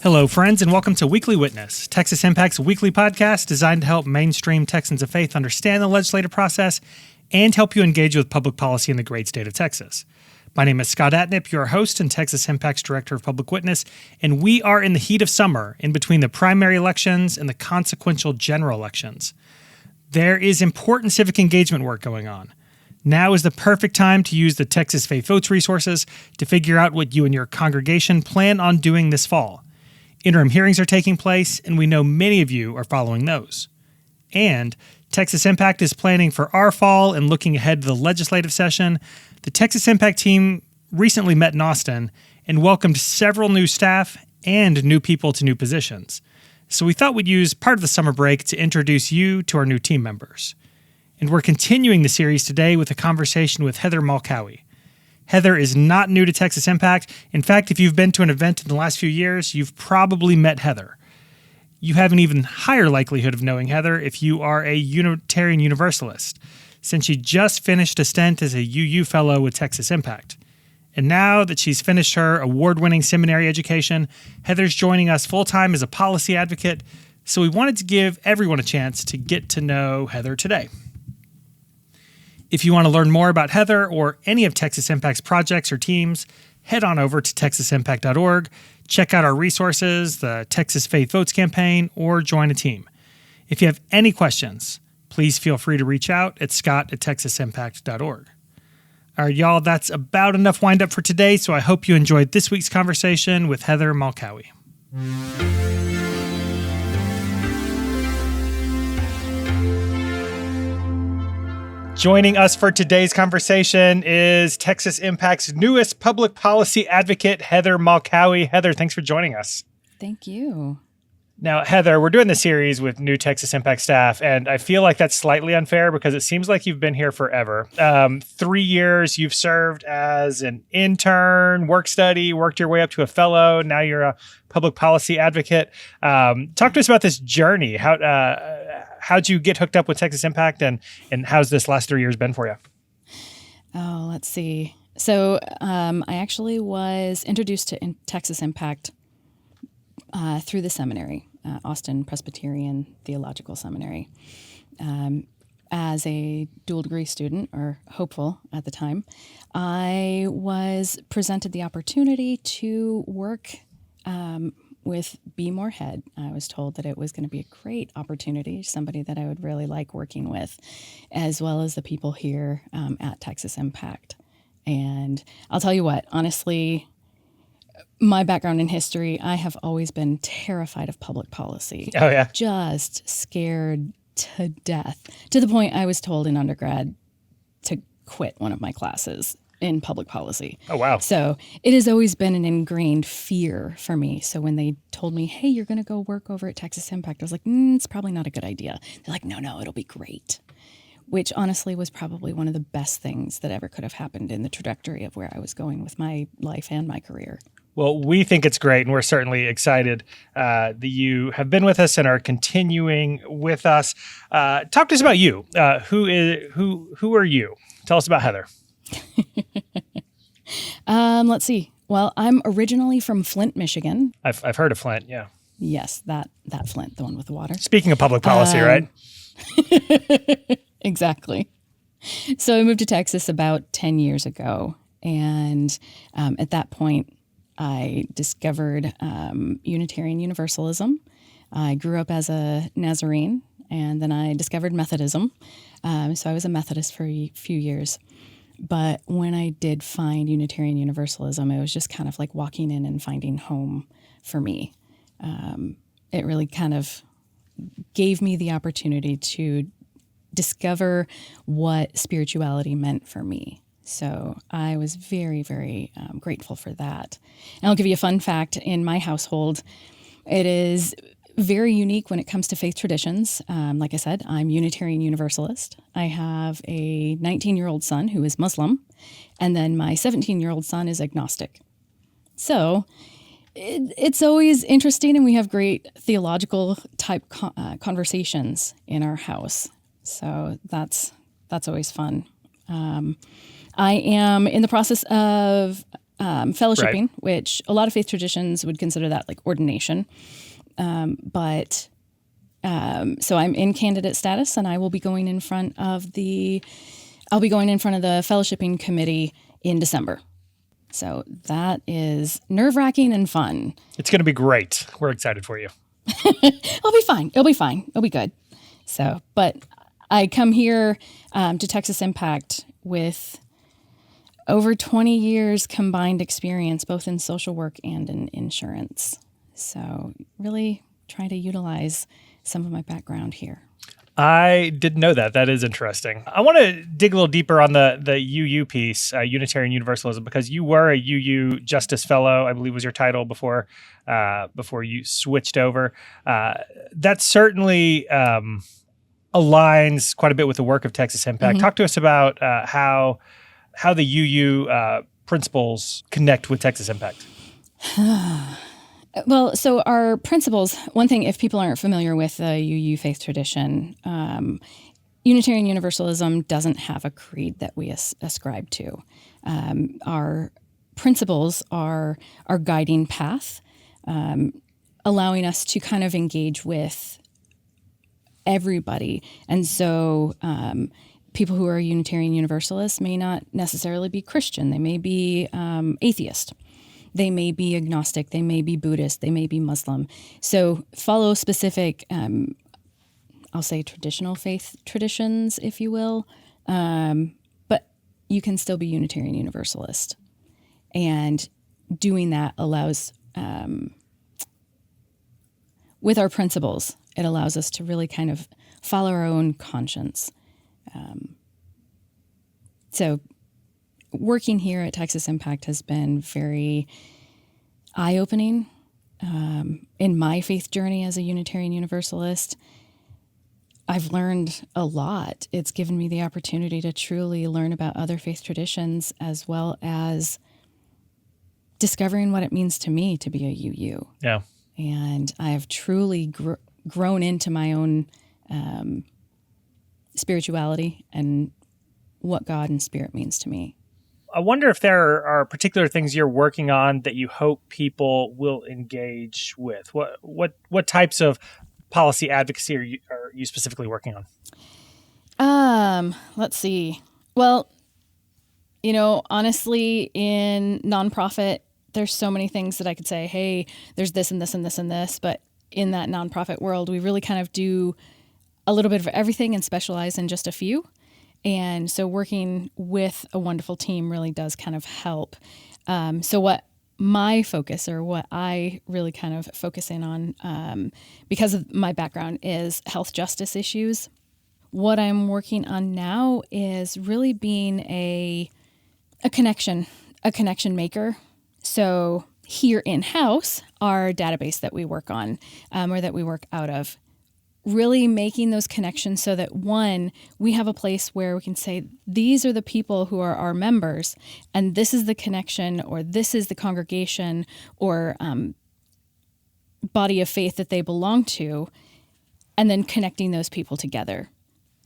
Hello, friends, and welcome to Weekly Witness, Texas Impact's weekly podcast designed to help mainstream Texans of faith understand the legislative process and help you engage with public policy in the great state of Texas. My name is Scott Atnip, your host and Texas Impact's Director of Public Witness, and we are in the heat of summer, in between the primary elections and the consequential general elections. There is important civic engagement work going on. Now is the perfect time to use the Texas Faith Votes resources to figure out what you and your congregation plan on doing this fall. Interim hearings are taking place, and we know many of you are following those. And Texas Impact is planning for our fall and looking ahead to the legislative session. The Texas Impact team recently met in Austin and welcomed several new staff and new people to new positions. So we thought we'd use part of the summer break to introduce you to our new team members. And we're continuing the series today with a conversation with Heather Malkawi. Heather is not new to Texas Impact. In fact, if you've been to an event in the last few years, you've probably met Heather. You have an even higher likelihood of knowing Heather if you are a Unitarian Universalist, since she just finished a stint as a UU Fellow with Texas Impact. And now that she's finished her award-winning seminary education, Heather's joining us full-time as a policy advocate, so we wanted to give everyone a chance to get to know Heather today. If you want to learn more about Heather or any of Texas Impact's projects or teams, head on over to texasimpact.org, check out our resources, the Texas Faith Votes campaign, or join a team. If you have any questions, please feel free to reach out at scott@texasimpact.org. All right, y'all, that's about enough wind up for today, so I hope you enjoyed this week's conversation with Heather Malkawi. Joining us for today's conversation is Texas Impact's newest public policy advocate, Heather Malkawi. Heather, thanks for joining us. Thank you. Now, Heather, we're doing this series with new Texas Impact staff, and I feel like that's slightly unfair because it seems like you've been here forever. 3 years you've served as an intern, work study, worked your way up to a fellow. Now you're a public policy advocate. Talk to us about this journey. How'd you get hooked up with Texas Impact, and how's this last 3 years been for you? Oh, let's see. So I actually was introduced to Texas Impact through the seminary, Austin Presbyterian Theological Seminary. As a dual degree student, or hopeful at the time, I was presented the opportunity to work with Be Morehead. I was told that it was going to be a great opportunity, somebody that I would really like working with, as well as the people here at Texas Impact. And I'll tell you what, honestly, my background in history, I have always been terrified of public policy. Oh, yeah. Just scared to death, to the point I was told in undergrad to quit one of my classes in public policy. Oh, wow. So it has always been an ingrained fear for me. So when they told me, hey, you're going to go work over at Texas Impact, I was like, it's probably not a good idea. They're like, no, it'll be great. Which honestly was probably one of the best things that ever could have happened in the trajectory of where I was going with my life and my career. Well, we think it's great, and we're certainly excited that you have been with us and are continuing with us. Talk to us about you. Who are you? Tell us about Heather. Let's see. Well, I'm originally from Flint, Michigan. I've heard of Flint, yeah. Yes, that Flint, the one with the water. Speaking of public policy, right? Exactly. So I moved to Texas about 10 years ago, and at that point, I discovered Unitarian Universalism. I grew up as a Nazarene, and then I discovered Methodism. So I was a Methodist for a few years. But when I did find Unitarian Universalism, it was just kind of like walking in and finding home for me. It really kind of gave me the opportunity to discover what spirituality meant for me. So I was very, very grateful for that. And I'll give you a fun fact. In my household, it is very unique when it comes to faith traditions. Like I said, I'm Unitarian Universalist. I have a 19-year-old son who is Muslim, and then my 17-year-old son is agnostic. So it's always interesting, and we have great theological type conversations in our house. So that's always fun. I am in the process of fellowshipping, which a lot of faith traditions would consider that like ordination. So I'm in candidate status, and I will be going in front of the fellowshipping committee in December. So that is nerve-wracking and fun. It's going to be great. We're excited for you. It'll be fine. It'll be good. So, but I come here to Texas Impact with over 20 years combined experience, both in social work and in insurance. So really trying to utilize some of my background here. I didn't know that. That is interesting. I want to dig a little deeper on the UU piece, Unitarian Universalism, because you were a UU Justice Fellow, I believe was your title before you switched over. That certainly aligns quite a bit with the work of Texas Impact. Talk to us about how the UU principles connect with Texas Impact. Well, so our principles, one thing, if people aren't familiar with the UU faith tradition, Unitarian Universalism doesn't have a creed that we ascribe to. Our principles are our guiding path, allowing us to kind of engage with everybody. And so people who are Unitarian Universalists may not necessarily be Christian. They may be atheist. They may be agnostic, they may be Buddhist, they may be Muslim. So follow specific, I'll say traditional faith traditions, if you will, but you can still be Unitarian Universalist. And doing that allows, with our principles, it allows us to really kind of follow our own conscience. So working here at Texas Impact has been very eye-opening in my faith journey as a Unitarian Universalist. I've learned a lot. It's given me the opportunity to truly learn about other faith traditions, as well as discovering what it means to me to be a UU. Yeah. And I have truly grown into my own spirituality and what God and Spirit means to me. I wonder if there are particular things you're working on that you hope people will engage with. What types of policy advocacy are you specifically working on? Let's see. Well, honestly, in nonprofit, there's so many things that I could say, hey, there's this and this and this and this. But in that nonprofit world, we really kind of do a little bit of everything and specialize in just a few. And so working with a wonderful team really does kind of help. So what my focus, or what I really kind of focus in on, because of my background, is health justice issues. What I'm working on now is really being a connection maker. So here in-house, our database that we work on, or that we work out of, really making those connections so that, one, we have a place where we can say, these are the people who are our members, and this is the connection, or this is the congregation or body of faith that they belong to, and then connecting those people together.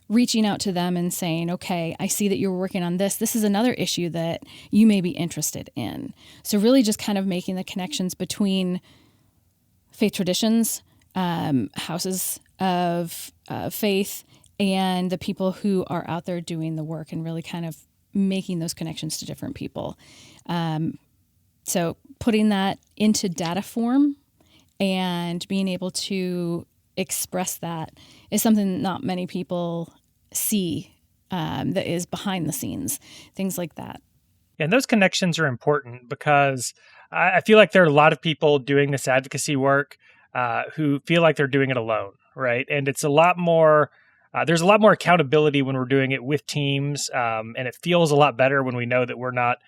Reaching out to them and saying, okay, I see that you're working on this. This is another issue that you may be interested in. So really just kind of making the connections between faith traditions, houses of faith, and the people who are out there doing the work, and really kind of making those connections to different people. So putting that into data form and being able to express that is something not many people see, that is behind the scenes, things like that. And those connections are important, because I feel like there are a lot of people doing this advocacy work who feel like they're doing it alone, right? And it's a lot more, there's a lot more accountability when we're doing it with teams, and it feels a lot better when we know that we're not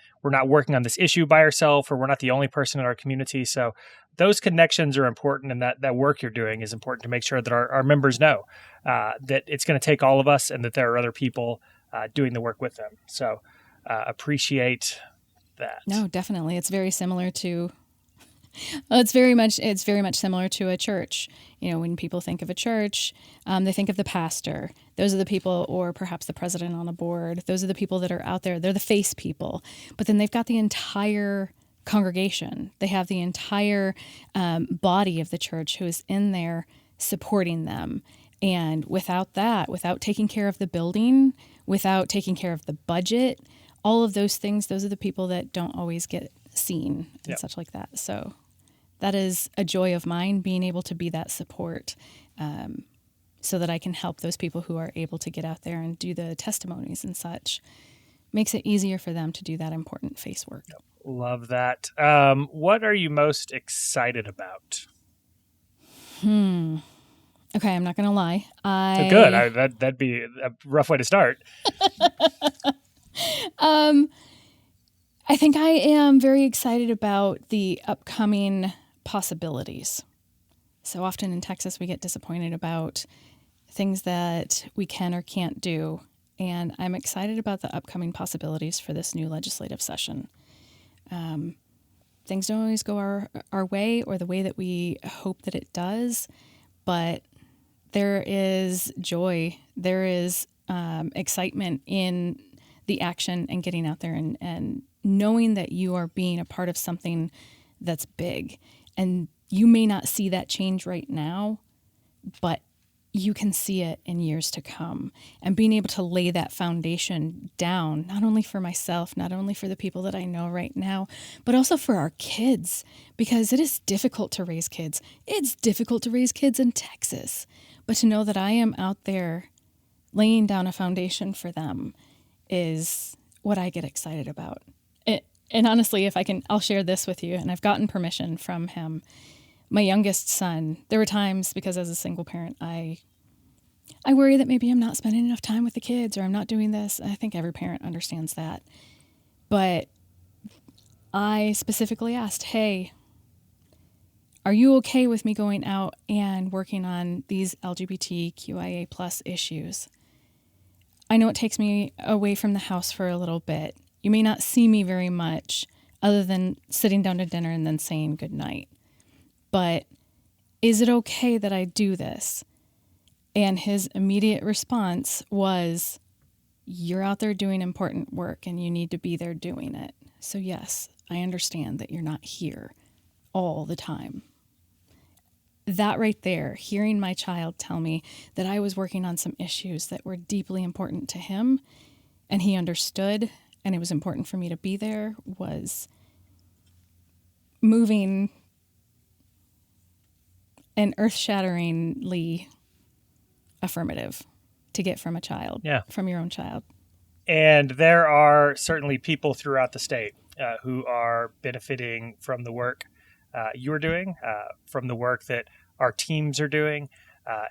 working on this issue by ourselves, or we're not the only person in our community. So those connections are important, and that work you're doing is important to make sure that our members know that it's going to take all of us, and that there are other people doing the work with them. So appreciate that. No, definitely. It's very similar to Well, it's very much similar to a church. When people think of a church, they think of the pastor. Those are the people, or perhaps the president on a board. Those are the people that are out there. They're the face people. But then they've got the entire congregation. They have the entire body of the church who is in there supporting them. And without that, without taking care of the building, without taking care of the budget, all of those things, those are the people that don't always get seen and such like that. So that is a joy of mine, being able to be that support, so that I can help those people who are able to get out there and do the testimonies and such. Makes it easier for them to do that important face work. Love that. What are you most excited about? Okay, I'm not going to lie. Good. That'd be a rough way to start. I think I am very excited about the upcoming possibilities. So often in Texas, we get disappointed about things that we can or can't do. And I'm excited about the upcoming possibilities for this new legislative session. Things don't always go our way or the way that we hope that it does, but there is joy. There is excitement in the action and getting out there and knowing that you are being a part of something that's big. And you may not see that change right now, but you can see it in years to come. And being able to lay that foundation down, not only for myself, not only for the people that I know right now, but also for our kids, because it is difficult to raise kids. It's difficult to raise kids in Texas. But to know that I am out there laying down a foundation for them is what I get excited about. And honestly, I'll share this with you, and I've gotten permission from him. My youngest son, there were times, because as a single parent, I worry that maybe I'm not spending enough time with the kids, or I'm not doing this. I think every parent understands that. But I specifically asked, hey, are you okay with me going out and working on these LGBTQIA plus issues? I know it takes me away from the house for a little bit. You may not see me very much other than sitting down to dinner and then saying goodnight. But is it okay that I do this? And his immediate response was, you're out there doing important work and you need to be there doing it. So yes, I understand that you're not here all the time. That right there, hearing my child tell me that I was working on some issues that were deeply important to him and he understood and it was important for me to be there, was moving and earth-shatteringly affirmative to get from a child, from your own child. And there are certainly people throughout the state who are benefiting from the work you're doing, from the work that our teams are doing.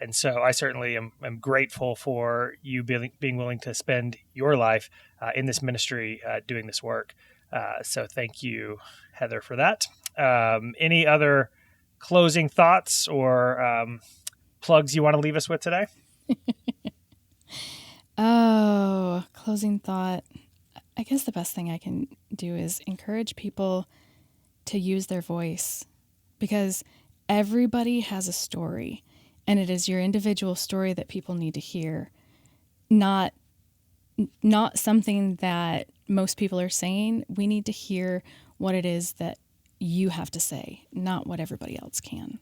And so I certainly am grateful for you being willing to spend your life in this ministry doing this work. So thank you, Heather, for that. Any other closing thoughts or plugs you want to leave us with today? Oh, closing thought. I guess the best thing I can do is encourage people to use their voice, because everybody has a story, and it is your individual story that people need to hear, not something that most people are saying. We need to hear what it is that you have to say, not what everybody else can.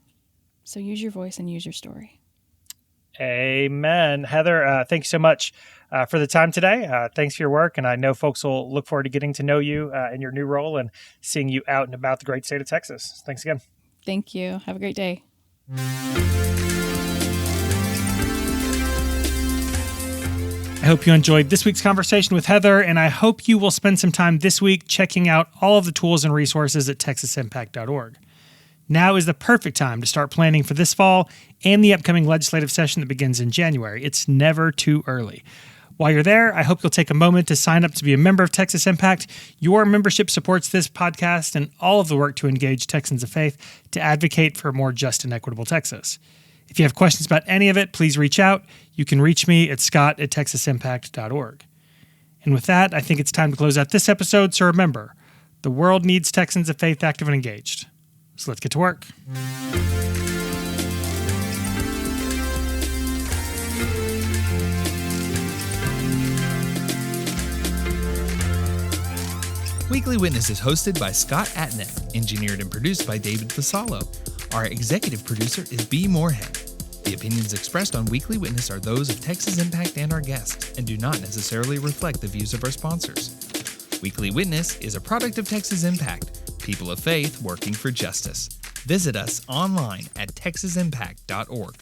So use your voice and use your story. Amen. Heather, thank you so much for the time today. Thanks for your work. And I know folks will look forward to getting to know you in your new role and seeing you out and about the great state of Texas. Thanks again. Thank you. Have a great day. I hope you enjoyed this week's conversation with Heather, and I hope you will spend some time this week checking out all of the tools and resources at texasimpact.org. Now is the perfect time to start planning for this fall and the upcoming legislative session that begins in January. It's never too early. While you're there, I hope you'll take a moment to sign up to be a member of Texas Impact. Your membership supports this podcast and all of the work to engage Texans of faith to advocate for a more just and equitable Texas. If you have questions about any of it, please reach out. You can reach me at scott@texasimpact.org. And with that, I think it's time to close out this episode. So remember, the world needs Texans of faith active and engaged. So let's get to work. Weekly Witness is hosted by Scott Atnet, engineered and produced by David Fasalo. Our executive producer is B. Moorhead. The opinions expressed on Weekly Witness are those of Texas Impact and our guests, and do not necessarily reflect the views of our sponsors. Weekly Witness is a product of Texas Impact, people of faith working for justice. Visit us online at texasimpact.org.